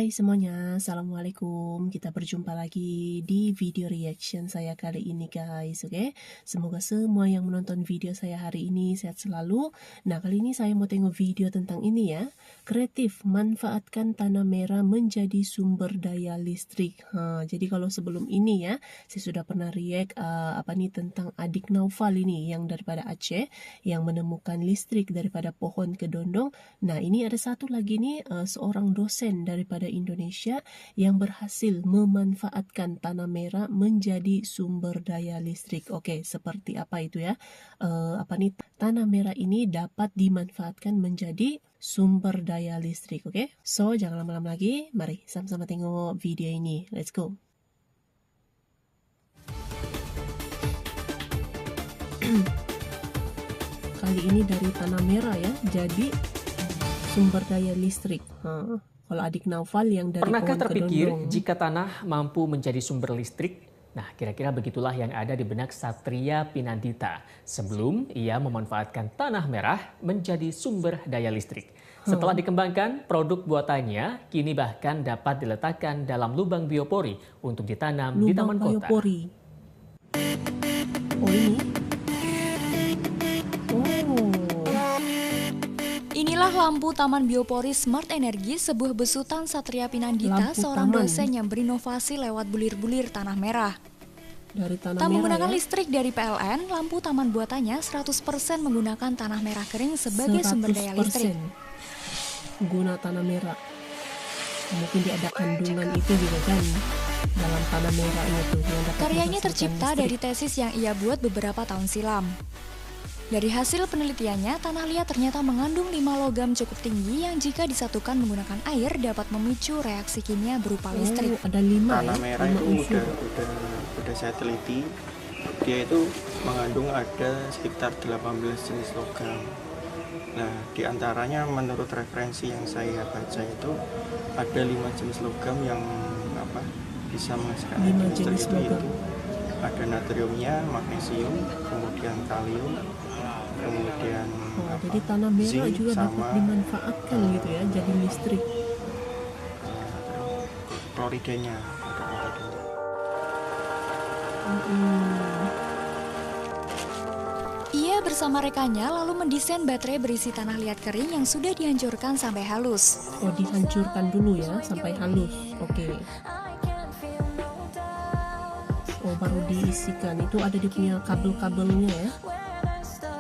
Hai semuanya, Assalamualaikum. Kita berjumpa lagi di video reaction saya kali ini guys, oke? Semoga semua yang menonton video saya hari ini sehat selalu. Nah, kali ini saya mau tengok video tentang ini ya. Kreatif, manfaatkan tanah merah menjadi sumber daya listrik. Jadi kalau sebelum ini ya, saya sudah pernah react tentang adik Naufal ini yang daripada Aceh yang menemukan listrik daripada pohon kedondong. Nah, ini ada satu lagi nih, seorang dosen daripada Indonesia yang berhasil memanfaatkan tanah merah menjadi sumber daya listrik. Oke, seperti apa itu ya? Tanah merah ini dapat dimanfaatkan menjadi sumber daya listrik. Oke, so jangan lama-lama lagi. Mari sama-sama tengok video ini. Let's go. Kali ini dari tanah merah ya, jadi sumber daya listrik. Kalau adik Naufal yang dari Pernahkah pohon terpikir kedondong. jika tanah mampu menjadi sumber listrik? Nah, kira-kira begitulah yang ada di benak Satria Pinandita sebelum ia memanfaatkan tanah merah menjadi sumber daya listrik. Setelah dikembangkan, produk buatannya kini bahkan dapat diletakkan dalam lubang biopori untuk ditanam di taman kota. Biopori. Oh ini. Inilah lampu Taman Biopori Smart Energy, sebuah besutan Satria Pinandita, Lampu seorang taman. dosen yang berinovasi lewat bulir-bulir tanah merah. Dari tanah Tak merah menggunakan ya. listrik dari PLN, lampu taman buatannya 100% menggunakan tanah merah kering sebagai sumber daya listrik. 100% guna tanah merah. Mungkin dia ada kandungan itu juga kan dalam tanah merah itu yang dapat Karyanya menghasilkan tercipta listrik. dari tesis yang ia buat beberapa tahun silam. Dari hasil penelitiannya, tanah liat ternyata mengandung 5 logam cukup tinggi yang jika disatukan menggunakan air dapat memicu reaksi kimia berupa listrik. Ada 5 tanah ya. merah 5 itu unsur. udah saya teliti, dia itu mengandung ada sekitar 18 jenis logam. Nah, diantaranya menurut referensi yang saya baca itu ada 5 jenis logam yang bisa menghasilkan 5 jenis listrik, logam. itu ada natriumnya, magnesium, kemudian kalium, kemudian Jadi tanah merah zinc, juga dapat sama dimanfaatkan gitu ya jadi listrik. kloridanya. Ia bersama rekannya lalu mendesain baterai berisi tanah liat kering yang sudah dihancurkan sampai halus. Oh, dihancurkan dulu ya sampai halus. Oke. Oh, baru diisikan. Itu ada dia punya kabel-kabelnya ya.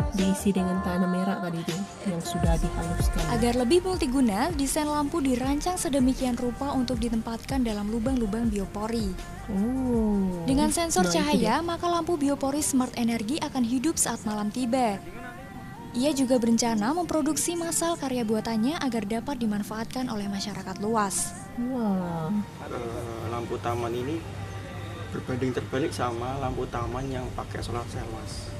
Diisi dengan tanah merah tadi itu yang sudah dihaluskan. Agar lebih multiguna, desain lampu dirancang sedemikian rupa untuk ditempatkan dalam lubang-lubang biopori. Oh. Dengan sensor Nah, itu cahaya, maka lampu biopori Smart Energy akan hidup saat malam tiba. Ia juga berencana memproduksi massal karya buatannya agar dapat dimanfaatkan oleh masyarakat luas. Wah. Lampu taman ini berbanding terbalik sama lampu taman yang pakai solar cell, Mas.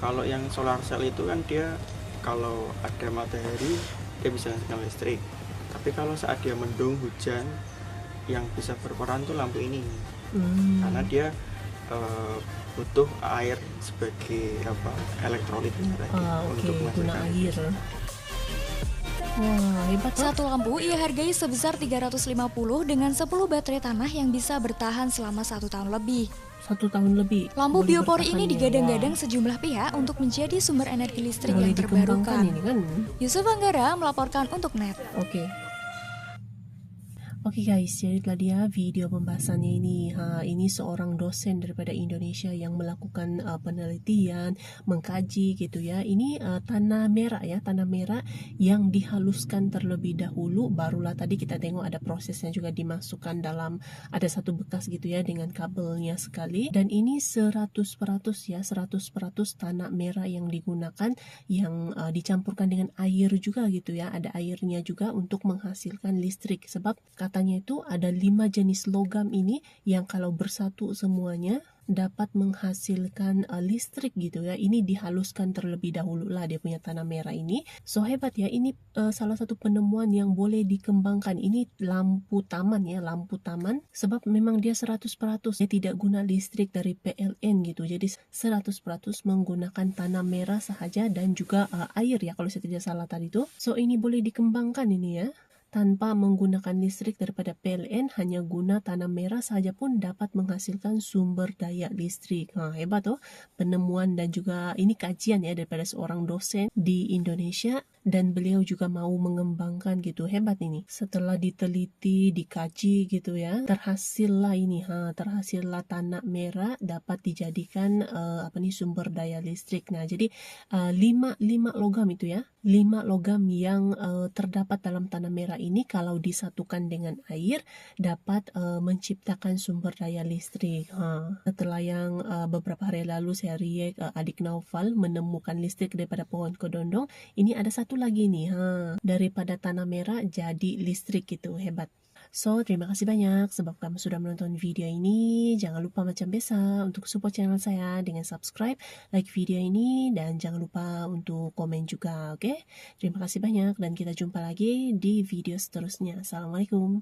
Kalau yang solar cell itu kan dia kalau ada matahari dia bisa menghasilkan listrik. Tapi kalau saat dia mendung, hujan, yang bisa berperan tuh lampu ini. Karena dia butuh air sebagai elektrolitnya tadi untuk Oke, guna menghasilkan air. Wah, hebat. Satu lampu ia hargai sebesar 350 dengan 10 baterai tanah yang bisa bertahan selama 1 tahun lebih. 1 tahun lebih. Lampu boleh biopori ini bertahan ya. digadang-gadang Wah, sejumlah pihak untuk menjadi sumber energi listrik boleh yang dikembangkan terbarukan. ini kan. Yusuf Anggara melaporkan untuk NET. Oke guys, jadi itulah dia video pembahasannya ini. Ini seorang dosen daripada Indonesia yang melakukan penelitian, mengkaji gitu ya. Ini tanah merah ya, tanah merah yang dihaluskan terlebih dahulu. Barulah tadi kita tengok ada prosesnya juga dimasukkan dalam, ada satu bekas gitu ya dengan kabelnya sekali. Dan ini 100% ya, 100% tanah merah yang digunakan, yang dicampurkan dengan air juga gitu ya. Ada airnya juga untuk menghasilkan listrik. Sebab katanya itu ada 5 jenis logam ini yang kalau bersatu semuanya dapat menghasilkan listrik gitu ya. Ini dihaluskan terlebih dahulu lah dia punya tanah merah ini. So hebat ya, ini salah satu penemuan yang boleh dikembangkan. Ini lampu taman ya, lampu taman. Sebab memang dia 100% dia tidak guna listrik dari PLN gitu. Jadi 100% menggunakan tanah merah sahaja dan juga air ya kalau saya tidak salah tadi itu. So ini boleh dikembangkan ini ya. tanpa menggunakan listrik daripada PLN, hanya guna tanah merah saja pun dapat menghasilkan sumber daya listrik. Hebat tuh penemuan dan juga ini kajian ya daripada seorang dosen di Indonesia, dan beliau juga mau mengembangkan gitu. Hebat ini. Setelah diteliti, dikaji gitu ya, terhasillah tanah merah dapat dijadikan sumber daya listrik. Nah, jadi 5 logam itu ya. 5 logam yang terdapat dalam tanah merah ini kalau disatukan dengan air dapat menciptakan sumber daya listrik. Setelah yang beberapa hari lalu saya react adik Naufal menemukan listrik daripada pohon kedondong, ini ada satu lagi nih, daripada tanah merah jadi listrik gitu. Hebat. So, terima kasih banyak sebab kamu sudah menonton video ini. Jangan lupa macam biasa untuk support channel saya dengan subscribe, like video ini, dan jangan lupa untuk komen juga, oke? Terima kasih banyak dan kita jumpa lagi di video seterusnya. Assalamualaikum.